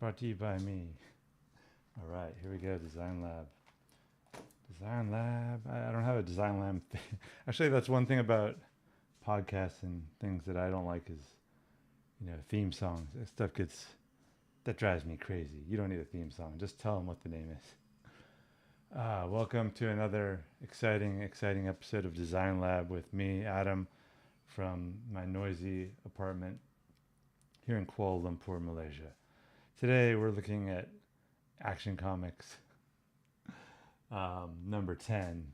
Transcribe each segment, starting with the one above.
brought to you by me. All right, here we go. Design Lab. Design Lab. I don't have a Design Lab. Actually, that's one thing about podcasts and things that I don't like is, theme songs. That drives me crazy. You don't need a theme song. Just tell them what the name is. Welcome to another exciting episode of Design Lab with me, Adam, from my noisy apartment here in Kuala Lumpur, Malaysia. Today we're looking at Action Comics number 10.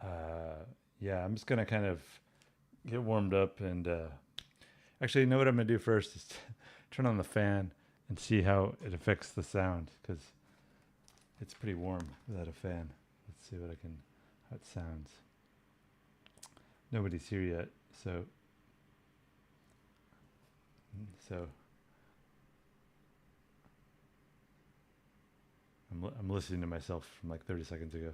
I'm just going to kind of get warmed up and actually, you know what I'm going to do first is turn on the fan and see how it affects the sound, because it's pretty warm without a fan. Let's see how it sounds. Nobody's here yet, so I'm listening to myself from like 30 seconds ago.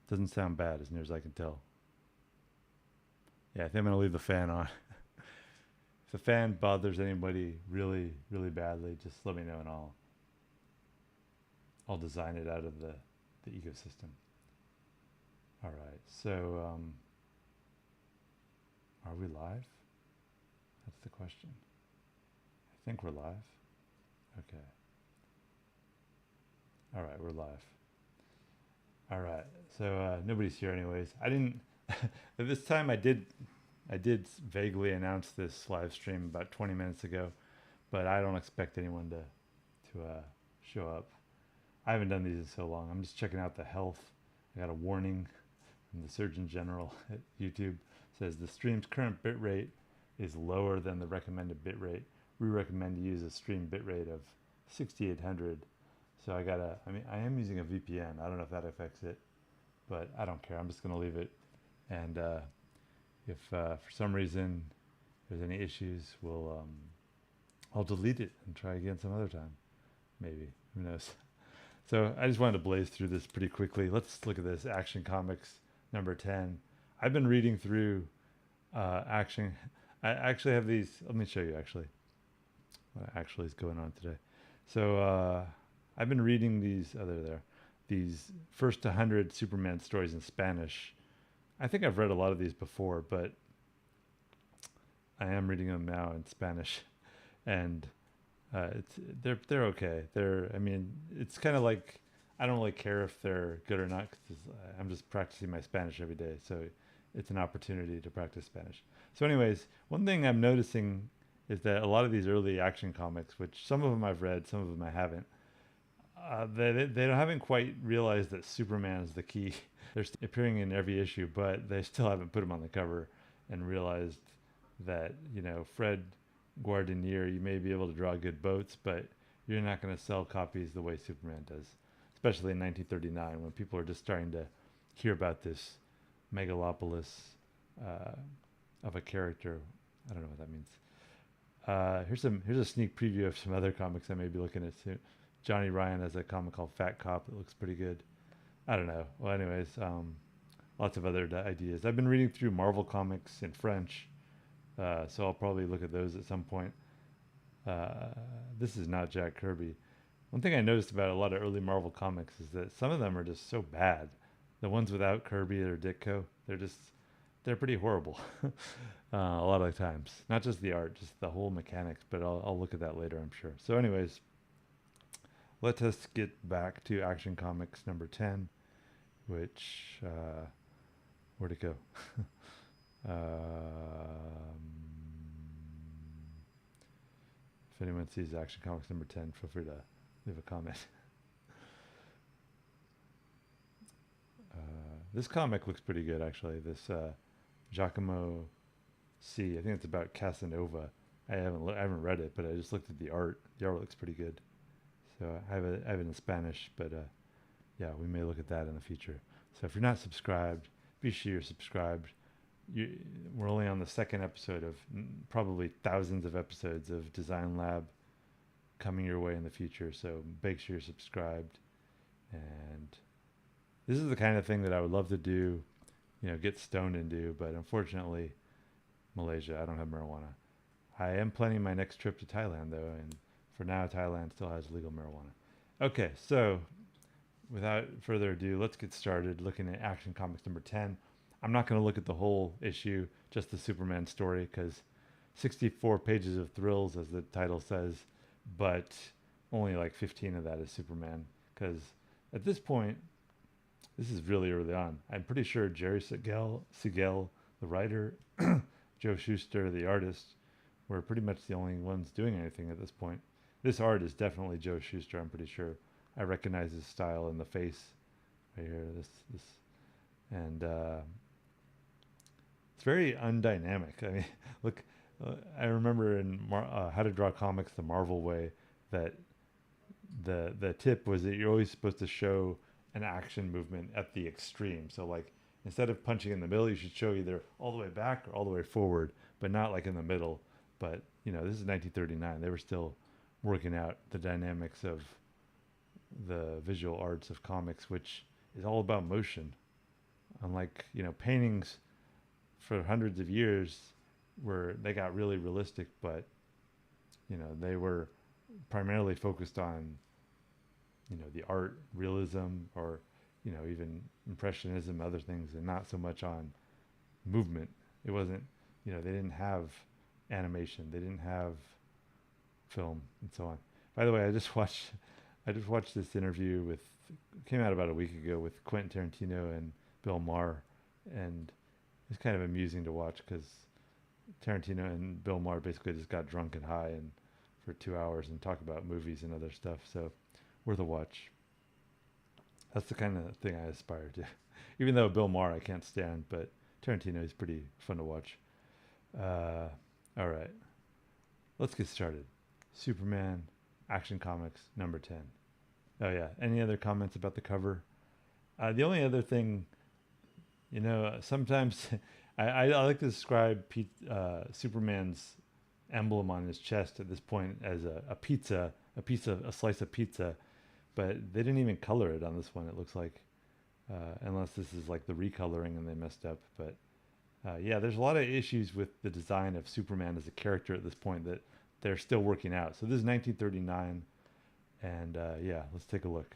Doesn't sound bad as near as I can tell. Yeah, I think I'm going to leave the fan on. If the fan bothers anybody really, really badly, just let me know and I'll design it out of the ecosystem. All right, so are we live? That's the question. I think we're live. Okay. All right, we're live. All right, so nobody's here anyways. I didn't, at this time I did vaguely announce this live stream about 20 minutes ago, but I don't expect anyone to show up. I haven't done these in so long. I'm just checking out the health. I got a warning from the Surgeon General at YouTube. It says the stream's current bitrate is lower than the recommended bitrate. We recommend to use a stream bitrate of 6800. So I am using a VPN. I don't know if that affects it, but I don't care. I'm just going to leave it. And if for some reason there's any issues, I'll delete it and try again some other time. Maybe. Who knows? So I just wanted to blaze through this pretty quickly. Let's look at this. Action Comics number 10. I've been reading through Action. I actually have these. Let me show you actually what actually is going on today. So I've been reading these first 100 Superman stories in Spanish. I think I've read a lot of these before, but I am reading them now in Spanish, and they're okay. It's kind of like I don't really care if they're good or not, because I'm just practicing my Spanish every day, so it's an opportunity to practice Spanish. So anyways, one thing I'm noticing is that a lot of these early Action Comics, which some of them I've read, some of them I haven't, they haven't quite realized that Superman is the key. They're appearing in every issue, but they still haven't put him on the cover and realized that, Fred Guardinier, you may be able to draw good boats, but you're not going to sell copies the way Superman does, especially in 1939 when people are just starting to hear about this megalopolis of a character. I don't know what that means. Here's a sneak preview of some other comics I may be looking at soon. Johnny Ryan has a comic called Fat Cop. It looks pretty good. I don't know. Well, anyways, lots of other ideas. I've been reading through Marvel comics in French, so I'll probably look at those at some point. This is not Jack Kirby. One thing I noticed about a lot of early Marvel comics is that some of them are just so bad. The ones without Kirby or Ditko, they're pretty horrible. A lot of the times. Not just the art, just the whole mechanics, but I'll look at that later, I'm sure. So anyways, let us get back to Action Comics number 10, which, where'd it go? If anyone sees Action Comics number 10, feel free to leave a comment. This comic looks pretty good, actually. This Giacomo C. I think it's about Casanova. I haven't read it, but I just looked at the art. The art looks pretty good. So I have it in Spanish, but we may look at that in the future. So if you're not subscribed, be sure you're subscribed. We're only on the second episode of probably thousands of episodes of Design Lab coming your way in the future. So make sure you're subscribed. And this is the kind of thing that I would love to do, get stoned and do, but unfortunately Malaysia. I don't have marijuana. I am planning my next trip to Thailand though, and for now, Thailand still has legal marijuana. Okay, so without further ado, let's get started looking at Action Comics number 10. I'm not going to look at the whole issue, just the Superman story, because 64 pages of thrills, as the title says, but only like 15 of that is Superman. Because at this point, this is really early on. I'm pretty sure Jerry Siegel, the writer, Joe Shuster, the artist, were pretty much the only ones doing anything at this point. This art is definitely Joe Shuster, I'm pretty sure. I recognize his style in the face right here. This, and it's very undynamic. I mean, look, I remember in How to Draw Comics the Marvel Way that the tip was that you're always supposed to show an action movement at the extreme. So like instead of punching in the middle, you should show either all the way back or all the way forward, but not like in the middle. But you know, this is 1939. They were still working out the dynamics of the visual arts of comics, which is all about motion. Unlike, you know, paintings for hundreds of years where they got really realistic, but you know, they were primarily focused on, you know, the art realism or, you know, even impressionism, other things, and not so much on movement. It wasn't, you know, they didn't have animation, they didn't have film and so on. By the way, I just watched this interview with, came out about a week ago, with Quentin Tarantino and Bill Maher, and it's kind of amusing to watch because Tarantino and Bill Maher basically just got drunk and high and for 2 hours and talk about movies and other stuff. So worth a watch. That's the kind of thing I aspire to. Even though Bill Maher I can't stand, but Tarantino is pretty fun to watch. All right, let's get started. Superman, Action Comics, number 10. Oh yeah, any other comments about the cover? The only other thing, you know, sometimes I like to describe Superman's emblem on his chest at this point as a slice of pizza, but they didn't even color it on this one, it looks like, unless this is like the recoloring and they messed up. But yeah, there's a lot of issues with the design of Superman as a character at this point that they're still working out. So this is 1939, and yeah, let's take a look.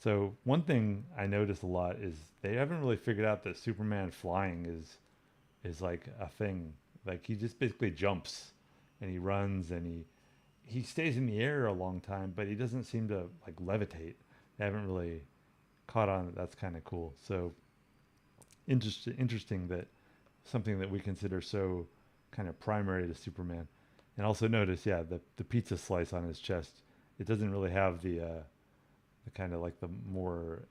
So one thing I notice a lot is they haven't really figured out that Superman flying is like a thing. Like he just basically jumps and he runs and he stays in the air a long time, but he doesn't seem to like levitate. They haven't really caught on that. That's kind of cool. So interesting that something that we consider so kind of primary to Superman. And also notice, yeah, the pizza slice on his chest, it doesn't really have the kind of like the more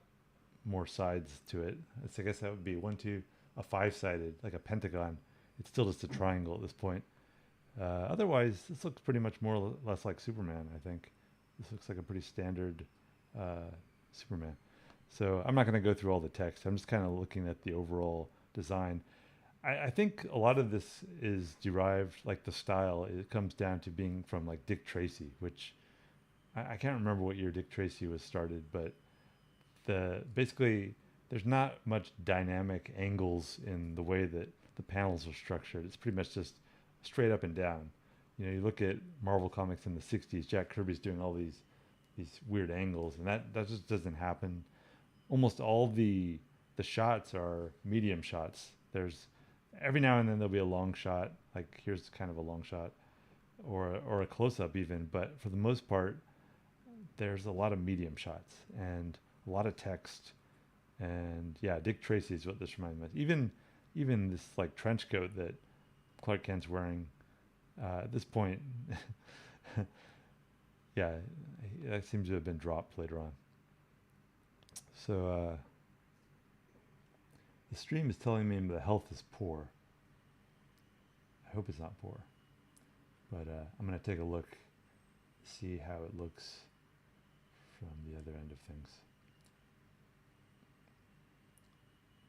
sides to it. It's, I guess that would be a 5-sided, like a pentagon. It's still just a triangle at this point. Otherwise, this looks pretty much more or less like Superman, I think. This looks like a pretty standard Superman. So I'm not going to go through all the text. I'm just kind of looking at the overall design. I think a lot of this is derived, like the style, it comes down to being from like Dick Tracy, which I can't remember what year Dick Tracy was started, but basically there's not much dynamic angles in the way that the panels are structured. It's pretty much just straight up and down. You know, you look at Marvel Comics in the 60s, Jack Kirby's doing all these weird angles, and that just doesn't happen. Almost all the shots are medium shots. There's every now and then there'll be a long shot, like here's kind of a long shot, or a close-up even, but for the most part there's a lot of medium shots and a lot of text. And yeah, Dick Tracy is what this reminds me of. Even this like trench coat that Clark Kent's wearing at this point, yeah, that seems to have been dropped later on. So the stream is telling me the health is poor. I hope it's not poor, but I'm going to take a look, see how it looks from the other end of things.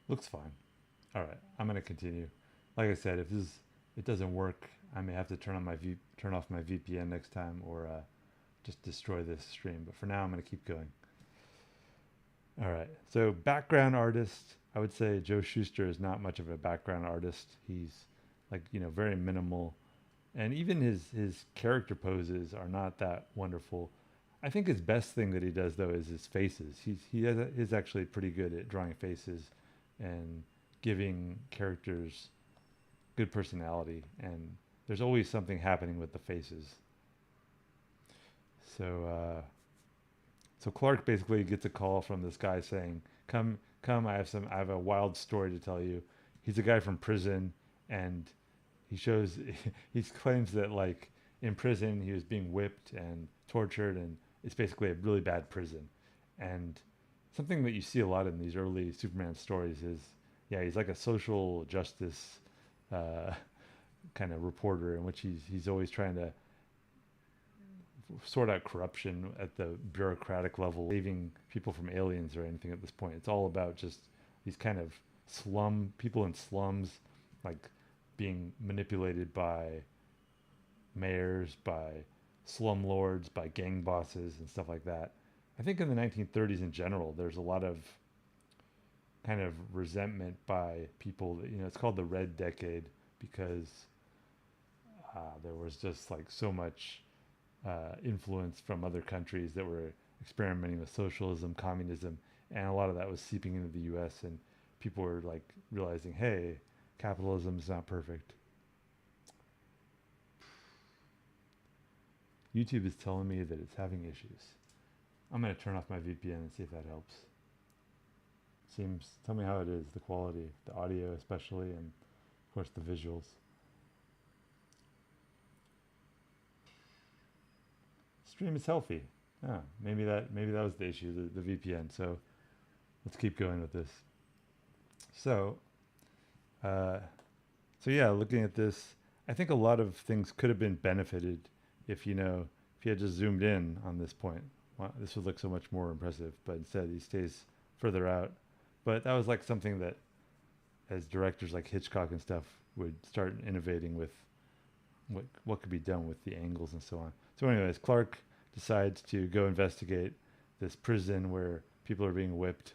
Looks fine. All right, I'm going to continue. Like I said, if it doesn't work, I may have to turn off my VPN next time, or just destroy this stream. But for now, I'm going to keep going. All right. So background artist, I would say Joe Shuster is not much of a background artist. He's like very minimal, and even his character poses are not that wonderful. I think his best thing that he does though is his faces. Is actually pretty good at drawing faces and giving characters good personality, and there's always something happening with the faces. So so Clark basically gets a call from this guy saying, "Come, come! I have a wild story to tell you." He's a guy from prison, and he shows he claims that like in prison he was being whipped and tortured, and it's basically a really bad prison. And something that you see a lot in these early Superman stories is, yeah, he's like a social justice uh, kind of reporter in which he's always trying to sort out corruption at the bureaucratic level, saving people from aliens or anything at this point. It's all about just these kind of slum people in slums, like being manipulated by mayors, by slumlords, by gang bosses, and stuff like that. I think in the 1930s in general, there's a lot of kind of resentment by people that, it's called the Red Decade because there was just like so much influence from other countries that were experimenting with socialism, communism, and a lot of that was seeping into the U.S. and people were like realizing, hey, capitalism is not perfect. YouTube is telling me that it's having issues. I'm going to turn off my VPN and see if that helps. Tell me how it is, the quality, the audio especially, and of course the visuals. Stream is healthy. Ah, maybe that was the issue, the VPN. So let's keep going with this. So, uh, so yeah, looking at this, I think a lot of things could have been benefited if if he had just zoomed in on this point. Wow, this would look so much more impressive. But instead, he stays further out. But that was like something that, as directors like Hitchcock and stuff, would start innovating with what could be done with the angles and so on. So, anyways, Clark decides to go investigate this prison where people are being whipped,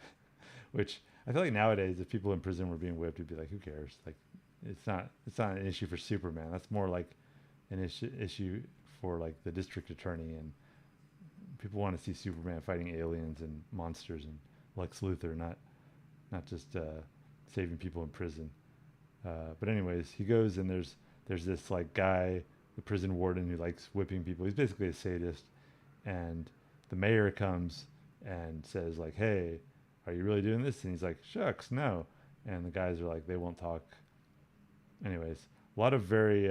which I feel like nowadays, if people in prison were being whipped, it'd be like, who cares? Like, it's not an issue for Superman. That's more like an issue for like the district attorney, and people want to see Superman fighting aliens and monsters and Lex Luthor, not just saving people in prison. But anyways, he goes and there's this like guy, the prison warden, who likes whipping people. He's basically a sadist, and the mayor comes and says like, "Hey, are you really doing this?" And he's like, "Shucks, no." And the guys are like, they won't talk. Anyways, a lot of very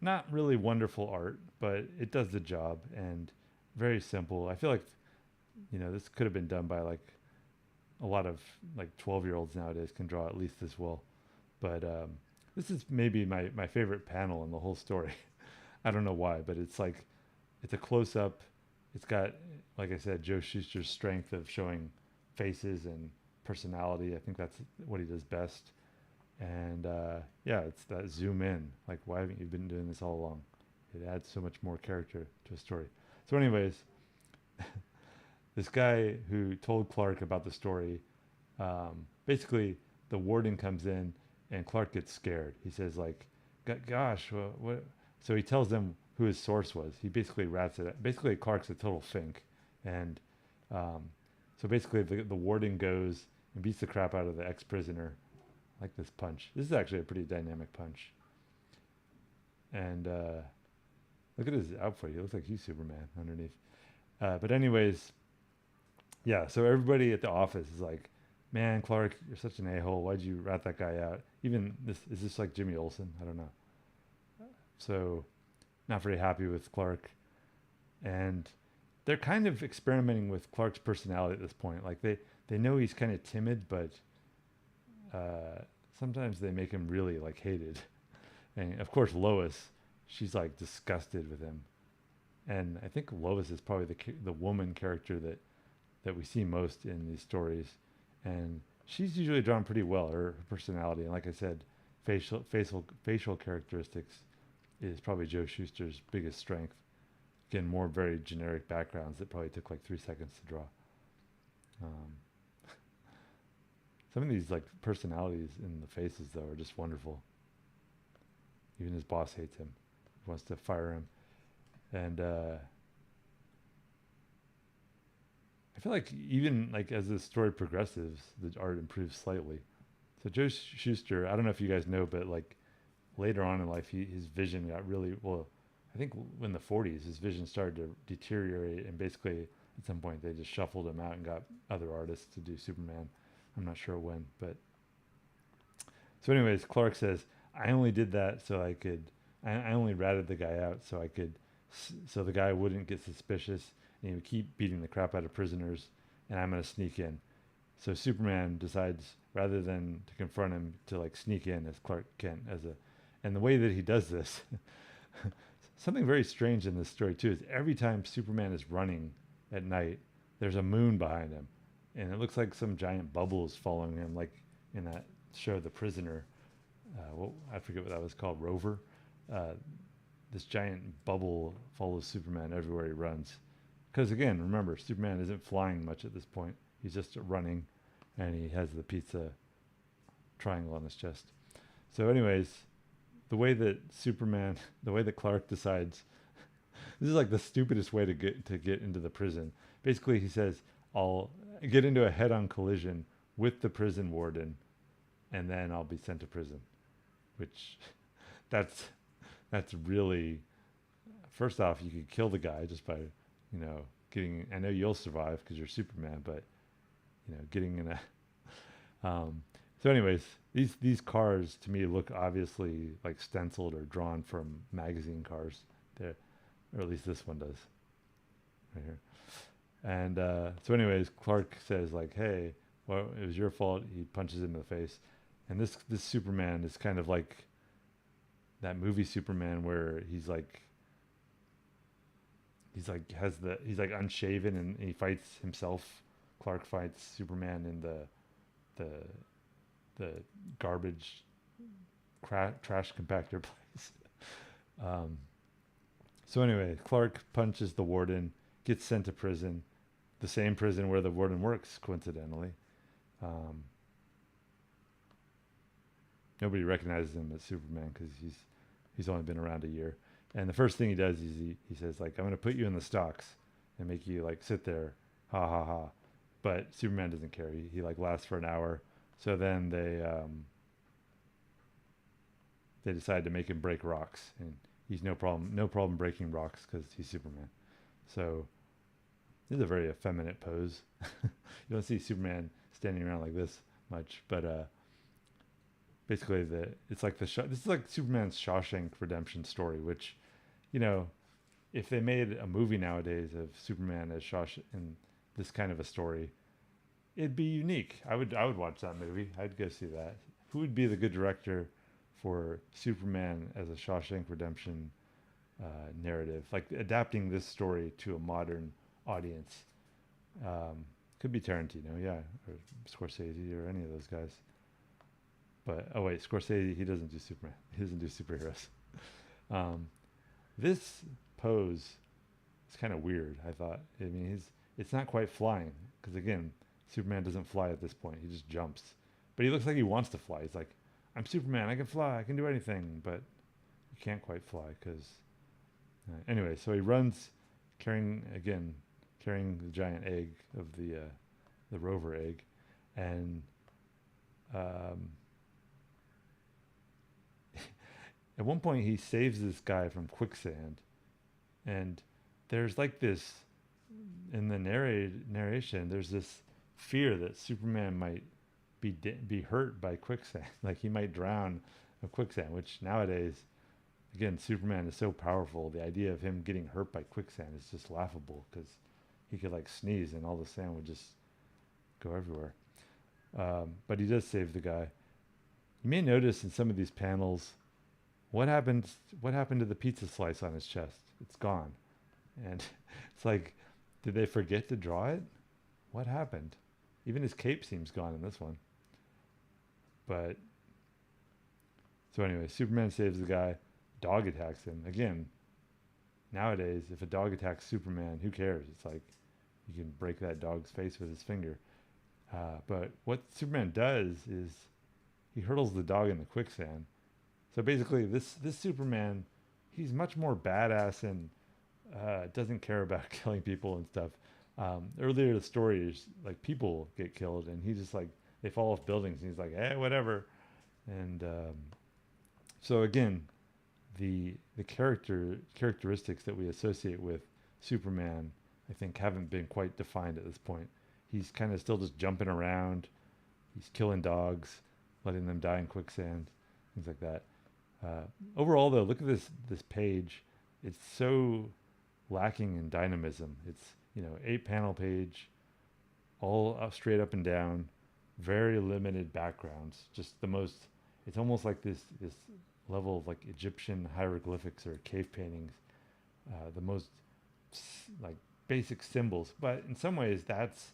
not really wonderful art, but it does the job and very simple. I feel like this could have been done by like a lot of like 12-year-olds nowadays can draw at least as well. But this is maybe my favorite panel in the whole story. I don't know why, but it's like it's a close up. It's got, like I said, Joe Shuster's strength of showing faces and personality. I think that's what he does best. And yeah, it's that zoom in. Like, why haven't you been doing this all along? It adds so much more character to a story. So, anyways, this guy who told Clark about the story, basically, the warden comes in and Clark gets scared. He says, like, gosh, what? So he tells them who his source was. He basically rats it out. Basically, Clark's a total fink. And so basically, the warden goes and beats the crap out of the ex-prisoner. Like this punch. This is actually a pretty dynamic punch. And look at his outfit. He looks like he's Superman underneath. But anyways, yeah, so everybody at the office is like, man, Clark, you're such an a-hole. Why'd you rat that guy out? Even is this like Jimmy Olsen? I don't know. So not very happy with Clark. And they're kind of experimenting with Clark's personality at this point. Like they know he's kind of timid, but sometimes they make him really like hated. And of course Lois, she's like disgusted with him. And I think Lois is probably the woman character that we see most in these stories. And she's usually drawn pretty well, her personality. And like I said, facial characteristics is probably Joe Shuster's biggest strength. Again, more very generic backgrounds that probably took like 3 seconds to draw. Some of these like personalities in the faces though are just wonderful. Even his boss hates him. He wants to fire him. And I feel like even like as the story progresses, the art improves slightly. So Joe Shuster, I don't know if you guys know, but like later on in life, his vision got really well. I think in the 40s, his vision started to deteriorate, and basically at some point they just shuffled him out and got other artists to do Superman. I'm not sure when, but so anyways, Clark says, I only did that so I could. I only ratted the guy out so I could, so the guy wouldn't get suspicious, and he would keep beating the crap out of prisoners, and I'm gonna sneak in. So Superman decides rather than to confront him to like sneak in as Clark Kent as a, and the way that he does this, something very strange in this story too is every time Superman is running at night, there's a moon behind him, and it looks like some giant bubble is following him, like in that show The Prisoner. Well, I forget what that was called, Rover. Uh, this giant bubble follows Superman everywhere he runs. Because again, remember, Superman isn't flying much at this point. He's just running, and he has the pizza triangle on his chest. So, anyways, the way that Superman, the way that Clark decides, this is like the stupidest way to get into the prison. Basically, he says, "I'll get into a head-on collision with the prison warden, and then I'll be sent to prison." Which, that's really. First off, you could kill the guy just by, getting. I know you'll survive because you're Superman, but getting in a. So, anyways, these cars to me look obviously like stenciled or drawn from magazine cars, there, or at least this one does, right here. And so, anyways, Clark says like, "Hey, well, it was your fault." He punches him in the face, and this Superman is kind of like that movie Superman where he's like unshaven and he fights himself. Clark fights Superman in the garbage trash compactor place. So anyway, Clark punches the warden, gets sent to prison, the same prison where the warden works, coincidentally. Nobody recognizes him as Superman because he's only been around a year. And the first thing he does is he says like, "I'm going to put you in the stocks and make you like sit there, ha ha ha." But Superman doesn't care. He like lasts for an hour. So then they decide to make him break rocks, and he's no problem breaking rocks because he's Superman. So this is a very effeminate pose. You don't see Superman standing around like this much, but basically it's like this is like Superman's Shawshank Redemption story, which, if they made a movie nowadays of Superman as Shawshank in this kind of a story, it'd be unique. I would watch that movie. I'd go see that. Who would be the good director for Superman as a Shawshank Redemption narrative, like adapting this story to a modern audience? Could be Tarantino, yeah, or Scorsese, or any of those guys. But oh wait, Scorsese, he doesn't do Superman. He doesn't do superheroes. This pose is kind of weird. I thought. I mean, it's not quite flying because again, Superman doesn't fly at this point. He just jumps. But he looks like he wants to fly. He's like, "I'm Superman. I can fly. I can do anything." But he can't quite fly because. Anyway, so he runs, carrying the giant egg of the rover egg, and at one point he saves this guy from quicksand, and there's like this in the narration. There's this fear that Superman might be hurt by quicksand, like he might drown of quicksand. Which nowadays, again, Superman is so powerful. The idea of him getting hurt by quicksand is just laughable because he could like sneeze and all the sand would just go everywhere. But he does save the guy. You may notice in some of these panels, what happened to the pizza slice on his chest? It's gone. And it's like, did they forget to draw it? What happened? Even his cape seems gone in this one. But so anyway, Superman saves the guy. Dog attacks him. Again, nowadays, if a dog attacks Superman, who cares? It's like you can break that dog's face with his finger. But what Superman does is he hurtles the dog in the quicksand, So basically, this Superman, he's much more badass and doesn't care about killing people and stuff. Earlier the story is like people get killed, and he just like they fall off buildings, and he's like, eh, whatever. And so again, the characteristics that we associate with Superman, I think, haven't been quite defined at this point. He's kind of still just jumping around. He's killing dogs, letting them die in quicksand, things like that. Overall, though, look at this page. It's so lacking in dynamism. It's 8 panel page, all up, straight up and down, very limited backgrounds. Just the most. It's almost like this level of like Egyptian hieroglyphics or cave paintings. The most like basic symbols, but in some ways that's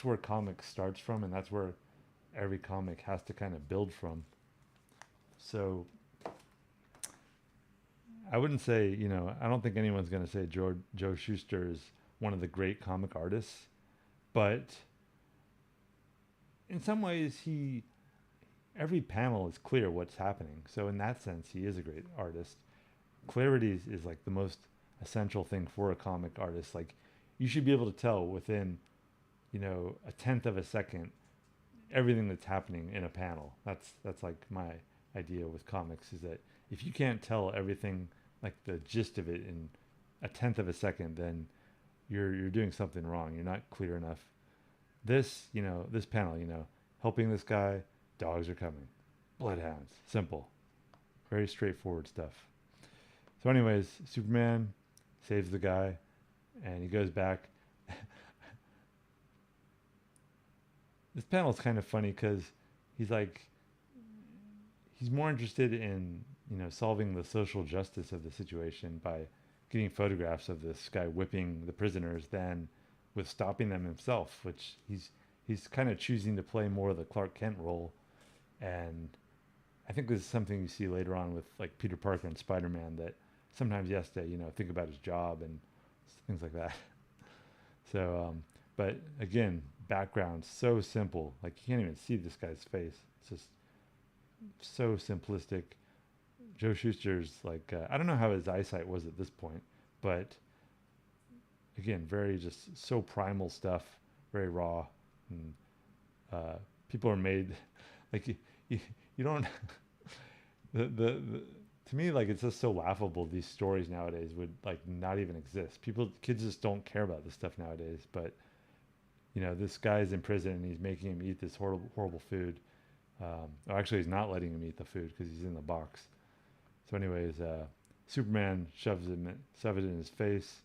where comics starts from, and that's where every comic has to kind of build from. So I wouldn't say, I don't think anyone's going to say Joe Shuster is one of the great comic artists, but in some ways every panel is clear what's happening. So in that sense, he is a great artist. Clarity is like the most essential thing for a comic artist. Like you should be able to tell within, a tenth of a second everything that's happening in a panel. That's like my idea with comics, is that if you can't tell everything, like the gist of it, in a tenth of a second, then you're doing something wrong. You're not clear enough. This panel, helping this guy, dogs are coming, bloodhounds, simple, very straightforward stuff. So anyways, Superman saves the guy, and he goes back. This panel is kind of funny because he's like, he's more interested in solving the social justice of the situation by getting photographs of this guy whipping the prisoners than with stopping them himself, which he's kind of choosing to play more of the Clark Kent role. And I think this is something you see later on with like Peter Parker and Spider-Man, that sometimes he has to think about his job and things like that. So but again, background so simple, like you can't even see this guy's face. It's just so simplistic. Joe Shuster's like, I don't know how his eyesight was at this point, but again, very just so primal stuff, very raw. And people are made like you don't the to me, like, it's just so laughable. These stories nowadays would like not even exist. Kids just don't care about this stuff nowadays. But this guy's in prison and he's making him eat this horrible food. Actually, he's not letting him eat the food because he's in the box. So, anyways, Superman shoves it in his face.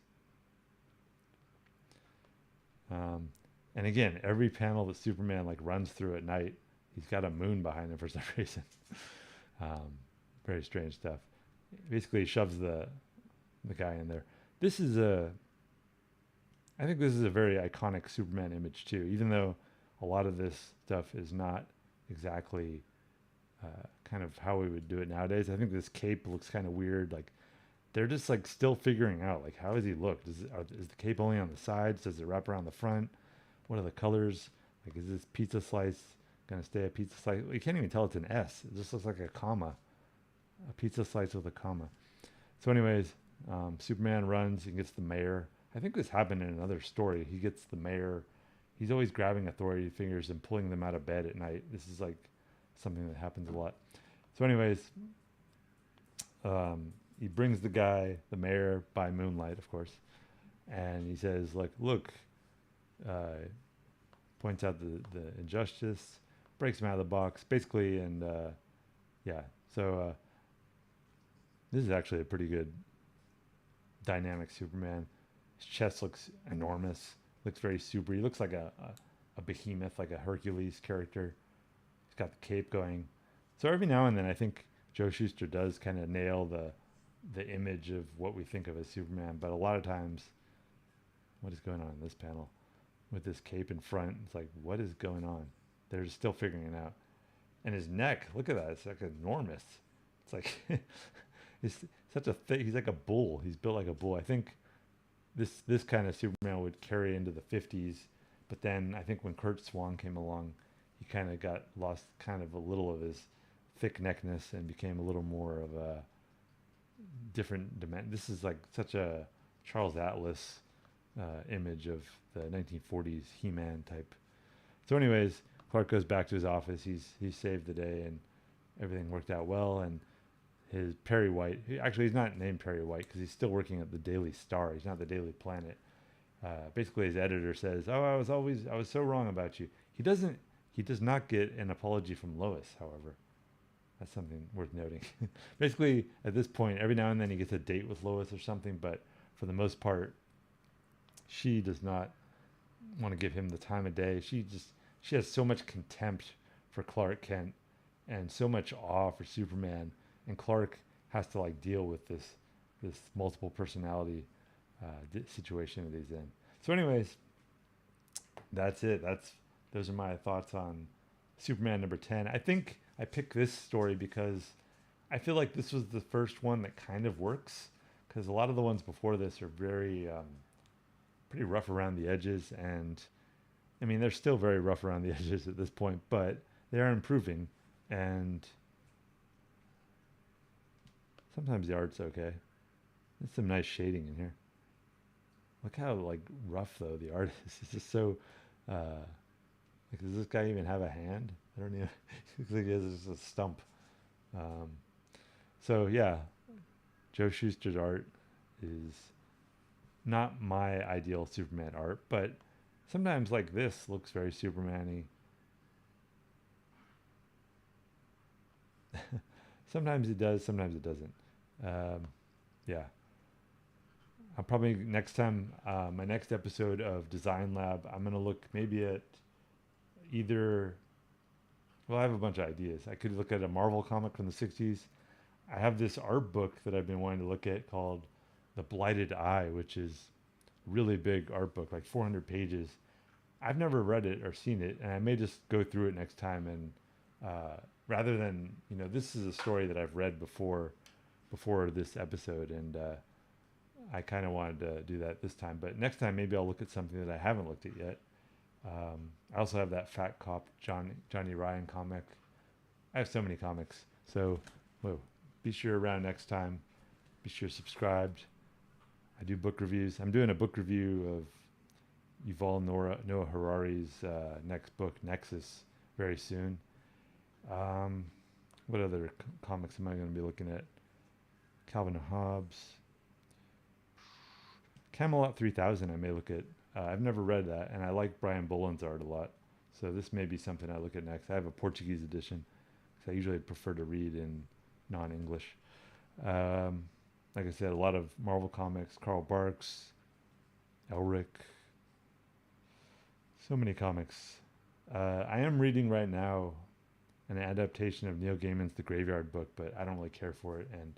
And again, every panel that Superman like runs through at night, he's got a moon behind him for some reason. Very strange stuff. Basically, he shoves the guy in there. I think this is a very iconic Superman image too, even though a lot of this stuff is not exactly kind of how we would do it nowadays. I think this cape looks kind of weird. Like they're just like still figuring out, like, how does he look? Is the cape only on the sides? Does it wrap around the front? What are the colors? Like, is this pizza slice gonna stay a pizza slice? You can't even tell it's an S. It just looks like a comma, a pizza slice with a comma. So anyways, Superman runs and gets the mayor. I think this happened in another story. He gets the mayor. He's always grabbing authority figures and pulling them out of bed at night. This is like something that happens a lot. So anyways, he brings the mayor, by moonlight, of course, and he says, like, look, points out the injustice, breaks him out of the box, basically, and yeah. So this is actually a pretty good dynamic Superman. His chest looks enormous, looks very super. He looks like a behemoth, like a Hercules character. He's got the cape going. So every now and then, I think Joe Shuster does kind of nail the image of what we think of as Superman. But a lot of times, what is going on in this panel with this cape in front? It's like, what is going on? They're still figuring it out. And his neck, look at that. It's like enormous. It's like, he's such a he's like a bull. He's built like a bull. I think this kind of Superman would carry into the 50s. But then I think when Kurt Swan came along, he kind of got lost kind of a little of his thick neckness and became a little more of a different dimension. This is like such a Charles Atlas image of the 1940s He-Man type. So, anyways, Clark goes back to his office. He's saved the day, and everything worked out well. And his Perry White, actually, he's not named Perry White because he's still working at the Daily Star. He's not the Daily Planet. Basically, his editor says, "Oh, I was so wrong about you." He does not get an apology from Lois, however. That's something worth noting. Basically, at this point, every now and then he gets a date with Lois or something, but for the most part, she does not want to give him the time of day. She has so much contempt for Clark Kent and so much awe for Superman, and Clark has to like deal with this multiple personality situation that he's in. So, anyways, that's it. Those are my thoughts on Superman number 10. I think I picked this story because I feel like this was the first one that kind of works, because a lot of the ones before this are very pretty rough around the edges, and I mean they're still very rough around the edges at this point, but they are improving, and sometimes the art's okay. There's some nice shading in here. Look how like rough though the art is. It's just so like, does this guy even have a hand? I don't even. It looks like he has just a stump. Um, so yeah, Joe Shuster's art is not my ideal Superman art, but sometimes like this looks very Superman-y. Sometimes it does, sometimes it doesn't. Yeah. I'll probably next time, my next episode of Design Lab, I'm going to look maybe at either, well, I have a bunch of ideas. I could look at a Marvel comic from the 60s. I have this art book that I've been wanting to look at called The Blighted Eye, which is a really big art book, like 400 pages. I've never read it or seen it, and I may just go through it next time. And rather than, this is a story that I've read before this episode, and I kind of wanted to do that this time. But next time, maybe I'll look at something that I haven't looked at yet. I also have that Fat Cop Johnny Ryan comic. I have so many comics. So, be sure around next time. Be sure subscribed. I do book reviews. I'm doing a book review of Yuval Noah Harari's next book, Nexus, very soon. What other comics am I going to be looking at? Calvin and Hobbes. Camelot 3000 I may look at. I've never read that, and I like Brian Boland's art a lot. So this may be something I look at next. I have a Portuguese edition, because I usually prefer to read in non-English. Like I said, a lot of Marvel comics, Carl Barks, Elric, so many comics. I am reading right now an adaptation of Neil Gaiman's The Graveyard Book, but I don't really care for it. And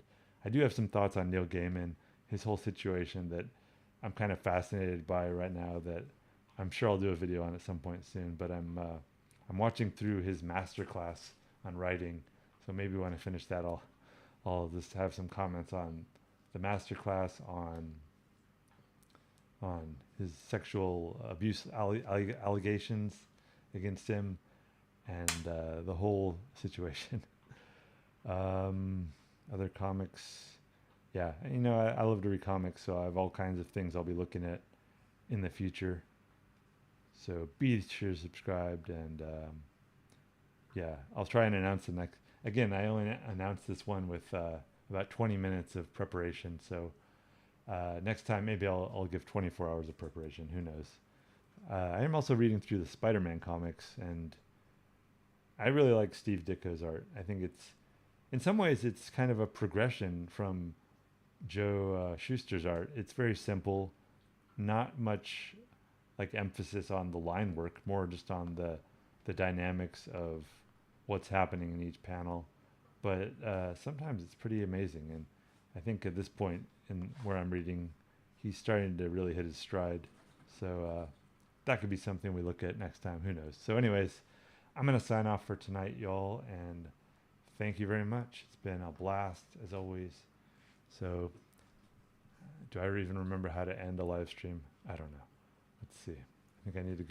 I do have some thoughts on Neil Gaiman, his whole situation that I'm kind of fascinated by right now, that I'm sure I'll do a video on at some point soon. But I'm watching through his masterclass on writing, so maybe when I finish that, I'll just have some comments on the masterclass, on his sexual abuse allegations against him, and the whole situation. Other comics. Yeah, I love to read comics, so I have all kinds of things I'll be looking at in the future. So be sure to subscribe, and yeah, I'll try and announce the next. Again, I only announced this one with about 20 minutes of preparation, so next time maybe I'll give 24 hours of preparation. Who knows? I am also reading through the Spider-Man comics, and I really like Steve Ditko's art. I think in some ways, it's kind of a progression from Joe Shuster's art. It's very simple, not much like emphasis on the line work, more just on the dynamics of what's happening in each panel. But sometimes it's pretty amazing, and I think at this point in where I'm reading, he's starting to really hit his stride. So that could be something we look at next time. Who knows? So anyways, I'm going to sign off for tonight, y'all, and thank you very much. It's been a blast, as always. So, do I even remember how to end a live stream? I don't know. Let's see. I think I need to